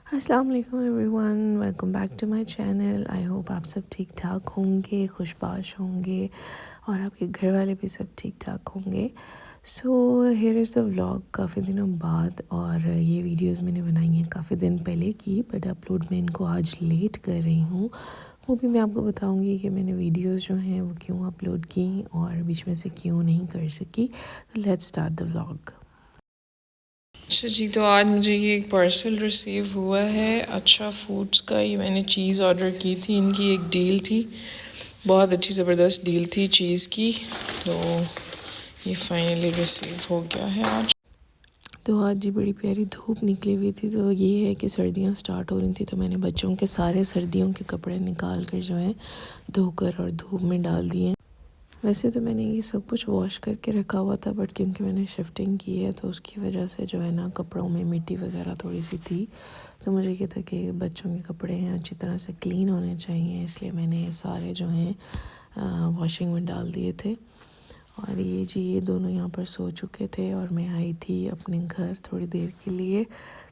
अस्सलाम वालेकुम everyone, welcome back to my channel. I hope आप सब ठीक ठाक होंगे, खुशबाश होंगे और आपके घर वाले भी सब ठीक ठाक होंगे। So here is the vlog काफ़ी दिनों बाद, और ये वीडियोस मैंने बनाई हैं काफ़ी दिन पहले की, बट अपलोड मैं इनको आज लेट कर रही हूँ। वो भी मैं आपको बताऊँगी कि मैंने वीडियोस जो हैं वो क्यों अपलोड की और बीच में से क्यों नहीं कर सकी। Let's start the vlog. अच्छा जी, तो आज मुझे ये एक पार्सल रिसीव हुआ है अच्छा फूड्स का। ये मैंने चीज़ ऑर्डर की थी, इनकी एक डील थी, बहुत अच्छी ज़बरदस्त डील थी चीज़ की। तो ये फाइनली रिसीव हो गया है आज। तो आज जी बड़ी प्यारी धूप निकली हुई थी, तो ये है कि सर्दियाँ स्टार्ट हो रही थी, तो मैंने बच्चों के सारे सर्दियों के कपड़े निकाल कर जो है धोकर और धूप में डाल दिए। वैसे तो मैंने ये सब कुछ वॉश करके रखा हुआ था, बट क्योंकि मैंने शिफ्टिंग की है तो उसकी वजह से जो है ना कपड़ों में मिट्टी वगैरह थोड़ी सी थी, तो मुझे ये था कि बच्चों के कपड़े हैं अच्छी तरह से क्लीन होने चाहिए, इसलिए मैंने ये सारे जो हैं वॉशिंग में डाल दिए थे। और ये जी ये दोनों यहाँ पर सो चुके थे और मैं आई थी अपने घर थोड़ी देर के लिए,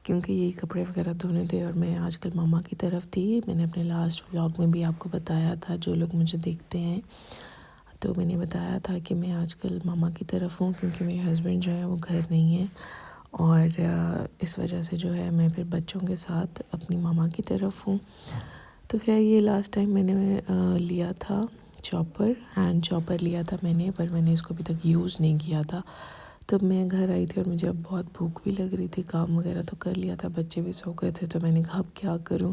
क्योंकि ये कपड़े वगैरह धोने थे और मैं आजकल मामा की तरफ थी। मैंने अपने लास्ट व्लॉग में भी आपको बताया था, जो लोग मुझे देखते हैं, तो मैंने बताया था कि मैं आजकल मामा की तरफ हूँ, क्योंकि मेरे हस्बैंड जो है वो घर नहीं है, और इस वजह से जो है मैं फिर बच्चों के साथ अपनी मामा की तरफ हूँ। तो खैर ये लास्ट टाइम मैंने लिया था चॉपर, हैंड चॉपर लिया था मैंने, पर मैंने इसको अभी तक यूज़ नहीं किया था। तब मैं घर आई थी और मुझे अब बहुत भूख भी लग रही थी, काम वगैरह तो कर लिया था, बच्चे भी सो गए थे, तो मैंने कहा अब क्या करूं।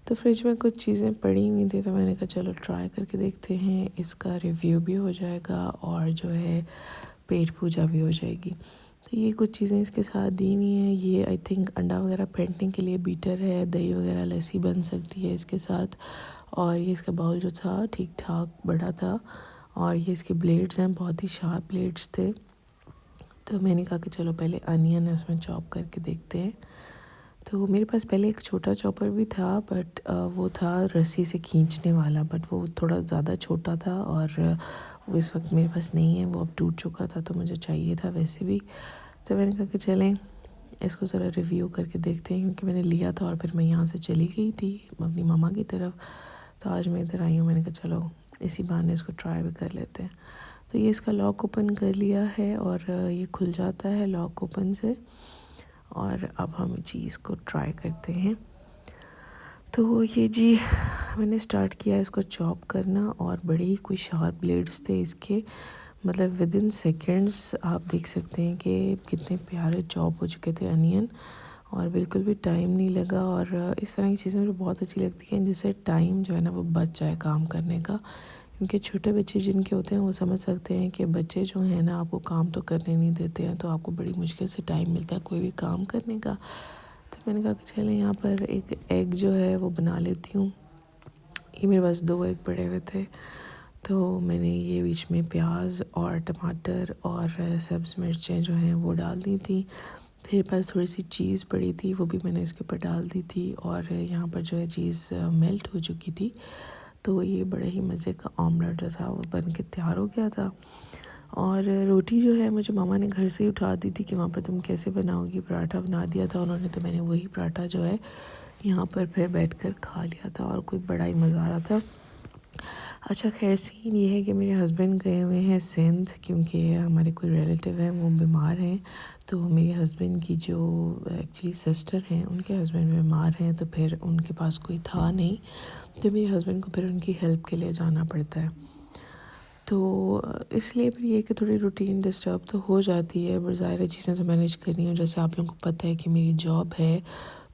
तो फ्रिज में कुछ चीज़ें पड़ी हुई थी, तो मैंने कहा चलो ट्राई करके देखते हैं, इसका रिव्यू भी हो जाएगा और जो है पेट पूजा भी हो जाएगी। तो ये कुछ चीज़ें इसके साथ दी हुई हैं। ये आई थिंक अंडा वगैरह फेंटने के लिए बीटर है, दही वगैरह लस्सी बन सकती है इसके साथ। और ये इसका बाउल जो था ठीक ठाक बड़ा था, और ये इसके ब्लेड्स हैं, बहुत ही शार्प ब्लेड्स थे। तो मैंने कहा कि चलो पहले अनियन इसमें चॉप करके देखते हैं। तो मेरे पास पहले एक छोटा चॉपर भी था, बट वो था रस्सी से खींचने वाला, बट वो थोड़ा ज़्यादा छोटा था और वो इस वक्त मेरे पास नहीं है, वो अब टूट चुका था, तो मुझे चाहिए था वैसे भी। तो मैंने कहा कि चलें इसको ज़रा रिव्यू करके देखते हैं, क्योंकि मैंने लिया था और फिर मैं यहाँ से चली गई थी अपनी मामा की तरफ। तो आज मैं इधर आई हूँ, मैंने कहा चलो इसी बहाने इसको ट्राई भी कर लेते हैं। तो ये इसका लॉक ओपन कर लिया है और ये खुल जाता है लॉक ओपन से, और अब हम चीज़ को ट्राई करते हैं। तो ये जी मैंने स्टार्ट किया इसको चॉप करना, और बड़े ही कोई शार्प ब्लेड्स थे इसके, मतलब विद इन सेकेंड्स आप देख सकते हैं कि कितने प्यारे चॉप हो चुके थे अनियन, और बिल्कुल भी टाइम नहीं लगा। और इस तरह की चीज़ें मुझे बहुत अच्छी लगती हैं, जिससे टाइम जो है ना वो बच जाए काम करने का, क्योंकि छोटे बच्चे जिनके होते हैं वो समझ सकते हैं कि बच्चे जो हैं ना आपको काम तो करने नहीं देते हैं, तो आपको बड़ी मुश्किल से टाइम मिलता है कोई भी काम करने का। तो मैंने कहा कि चलें यहाँ पर एक एग जो है वो बना लेती हूँ। ये मेरे पास 2 एग पड़े हुए थे, तो मैंने ये बीच में प्याज और टमाटर और सब्ज़ मिर्चें जो हैं वो डाल दी थी। फिर पास थोड़ी सी चीज़ पड़ी थी, वो भी मैंने इसके ऊपर डाल दी थी, और यहाँ पर जो है चीज़ मेल्ट हो चुकी थी। तो ये बड़े ही मज़े का ऑमलेट जो था वो बन के तैयार हो गया था। और रोटी जो है मुझे मामा ने घर से ही उठा दी थी कि वहाँ पर तुम कैसे बनाओगी, पराठा बना दिया था उन्होंने, तो मैंने वही पराठा जो है यहाँ पर फिर बैठकर खा लिया था, और कोई बड़ा ही मज़ा आ रहा था। अच्छा खैर सीन ये है कि मेरे हस्बैंड गए हुए हैं सिंध, क्योंकि हमारे कोई रिलेटिव हैं वो बीमार हैं। तो मेरे हस्बैंड की जो एक्चुअली सिस्टर हैं उनके हस्बैंड बीमार हैं, तो फिर उनके पास कोई था नहीं, तो मेरे हस्बैंड को फिर उनकी हेल्प के लिए जाना पड़ता है। तो इसलिए फिर ये कि थोड़ी रूटीन डिस्टर्ब तो हो जाती है, बट ज़ाहिर चीज़ें तो मैनेज करनी है। जैसे आप लोगों को पता है कि मेरी जॉब है,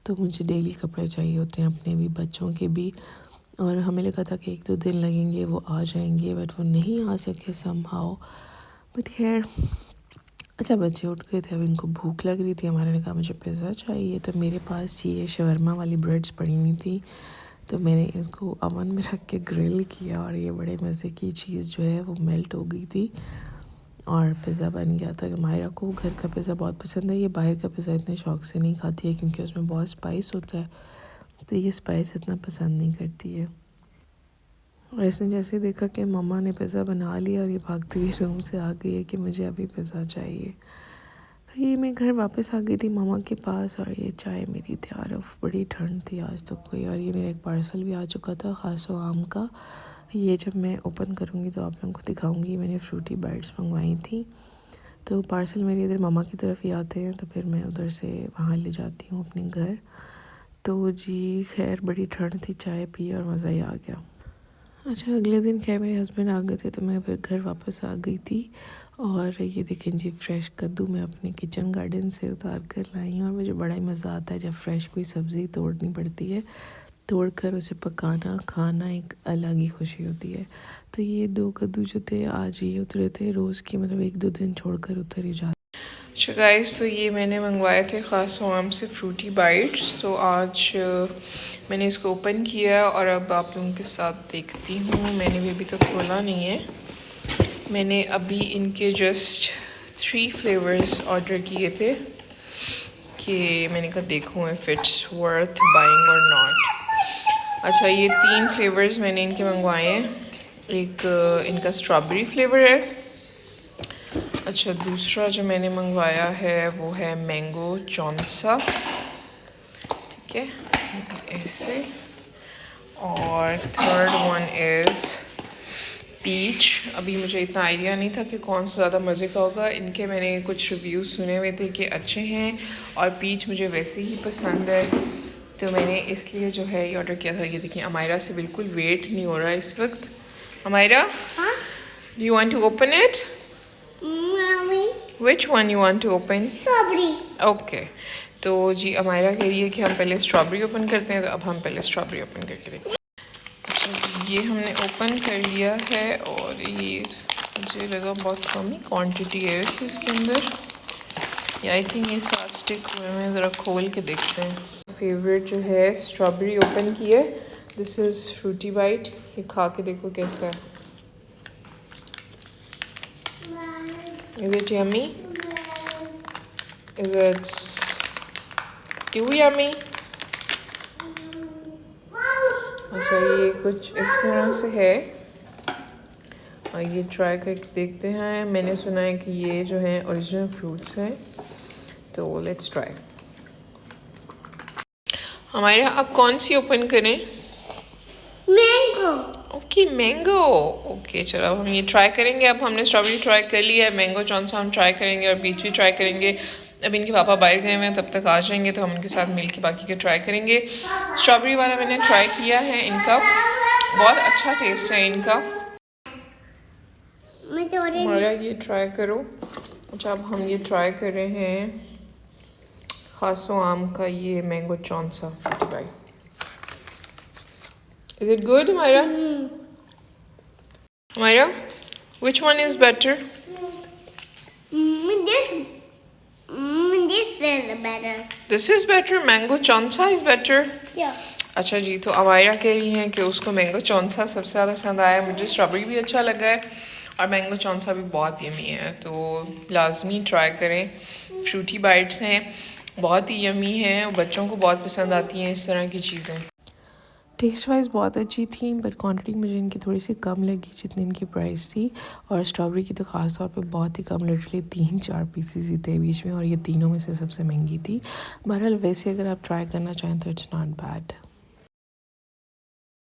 तो मुझे डेली कपड़े चाहिए होते हैं, अपने भी बच्चों के भी, और हमें लगा था कि 1-2 दिन लगेंगे वो आ जाएंगे, बट वो नहीं आ सके समहाउ। बट खैर अच्छा बच्चे उठ गए थे, अब इनको भूख लग रही थी, हमारे ने कहा मुझे पिज़्ज़ा चाहिए, तो मेरे पास ये शवरमा वाली ब्रेड्स पड़ी हुई थी, तो मैंने इसको अवन में रख के ग्रिल किया, और ये बड़े मज़े की चीज़ जो है वो मेल्ट हो गई थी और पिज़्ज़ा बन गया था। मायरा को घर का पिज़्ज़ा बहुत पसंद है, ये बाहर का पिज़्ज़ा इतने शौक से नहीं खाती है, क्योंकि उसमें बहुत स्पाइस होता है, तो ये स्पाइस इतना पसंद नहीं करती है। और इसने जैसे ही देखा कि मम्मा ने पिज़्ज़ा बना लिया, और ये भागती हुई रूम से आ गई है कि मुझे अभी पिज़्ज़ा चाहिए। तो ये मैं घर वापस आ गई थी मामा के पास और ये चाय मेरी तैयार। बड़ी ठंड थी आज तो कोई। और ये मेरा एक पार्सल भी आ चुका था खासो आम का। ये जब मैं ओपन करूँगी तो आप लोगों को दिखाऊंगी। मैंने फ्रूटी बाइट्स मंगवाई थी, तो पार्सल मेरे इधर मामा की तरफ ही आते हैं, तो फिर मैं उधर से वहाँ ले जाती हूँ अपने घर। तो जी खैर बड़ी ठंड थी, चाय पी और मज़ा ही आ गया। अच्छा, अगले दिन खैर मेरे हस्बैंड आ गए थे तो मैं फिर घर वापस आ गई थी। और ये देखें जी, फ्रेश कद्दू मैं अपने किचन गार्डन से उतार कर लाई हूँ। और मुझे बड़ा ही मज़ा आता है जब फ्रेश कोई सब्ज़ी तोड़नी पड़ती है, तोड़ कर उसे पकाना खाना एक अलग ही खुशी होती है। तो ये 2 कद्दू जो थे आज ये उतरे थे, रोज़ की मतलब 1-2 दिन छोड़कर उतर ही जाते। अच्छा गाइस, तो ये मैंने मंगवाए थे खास आम से फ्रूटी बाइट्स। तो आज मैंने इसको ओपन किया और अब आप लोगों के साथ देखती हूँ। मैंने भी अभी तक खोला नहीं है। मैंने अभी इनके जस्ट 3 फ्लेवर्स ऑर्डर किए थे कि मैंने कहा देखूँ इफ़ इट्स वर्थ बाइंग और नॉट। अच्छा, ये 3 फ्लेवर्स मैंने इनके मंगवाए हैं। एक इनका स्ट्रॉबेरी फ्लेवर है। अच्छा, दूसरा जो मैंने मंगवाया है वो है मैंगो चौंसा, ठीक है, ऐसे। और थर्ड वन इज़ पीच। अभी मुझे इतना आइडिया नहीं था कि कौन सा ज़्यादा मज़े का होगा। इनके मैंने कुछ रिव्यूज़ सुने हुए थे कि अच्छे हैं और पीच मुझे वैसे ही पसंद है, तो मैंने इसलिए जो है ये ऑर्डर किया था। ये देखिए, अमायरा से बिल्कुल वेट नहीं हो रहा है इस वक्त। Amayra, do you want to open it? Which one you want to open? Strawberry. Okay. तो जी अमायरा कह रही है कि हम पहले स्ट्रॉबेरी ओपन करते हैं, तो अब हम पहले स्ट्रॉबेरी ओपन करके देखते हैं। अच्छा जी, ये हमने ओपन कर लिया है और ये मुझे लगा बहुत कम ही क्वांटिटी है इसके अंदर। या आई थिंक ये 7 स्टिक हुए हैं। ज़रा खोल के देखते हैं। फेवरेट जो है स्ट्रॉबेरी ओपन की है। This is Frooti bite. ये खा के देखो कैसा है। Is it yummy? Is it too yummy? अच्छा, ये कुछ इस तरह से है और ये ट्राई करके देखते हैं। मैंने सुना है कि ये जो है ओरिजिनल फ्रूट्स हैं, तो लेट्स ट्राई। हमारे अब कौन सी ओपन करें? मैंगो। Okay, mango. ओके, चलो अब हम ये ट्राई करेंगे। अब हमने स्ट्रॉबेरी ट्राई कर लिया है, मैंगो चौंसा हम ट्राई करेंगे और पीच भी ट्राई करेंगे। अब इनके पापा बाहर गए हुए हैं, तब तक आ जाएंगे तो हम उनके साथ मिल के बाकी के ट्राई करेंगे। स्ट्रॉबेरी वाला मैंने ट्राई किया है, इनका बहुत अच्छा टेस्ट है इनका। हमारा ये ट्राई करो। अच्छा, अब हम ये ट्राई कर रहे हैं खासो आम का ये mango Chaunsa Frooti bite. Is it good, Myra? Myra, which one is better? This is better. This is better. Mango chonsa is better. Yeah. अच्छा जी, तो अमायरा कह रही हैं कि उसको मैंगो चौंसा सबसे ज़्यादा पसंद आया। मुझे स्ट्रॉबेरी भी अच्छा लगा है और मैंगो चौंसा भी बहुत यमी है, तो लाजमी ट्राई करें। फ्रूटी बाइट्स हैं, बहुत ही यमी हैं, बच्चों को बहुत पसंद आती हैं इस तरह की चीज़ें। टेस्ट वाइज बहुत अच्छी थी, बट क्वांटिटी मुझे इनकी थोड़ी सी कम लगी जितनी इनकी प्राइस थी। और स्ट्रॉबेरी की तो ख़ास तौर पे बहुत ही कम, लिटरली 3-4 पीसेस ही थे बीच में, और ये तीनों में से सबसे महंगी थी। बहरहाल वैसे अगर आप ट्राई करना चाहें तो इट्स नॉट बैड।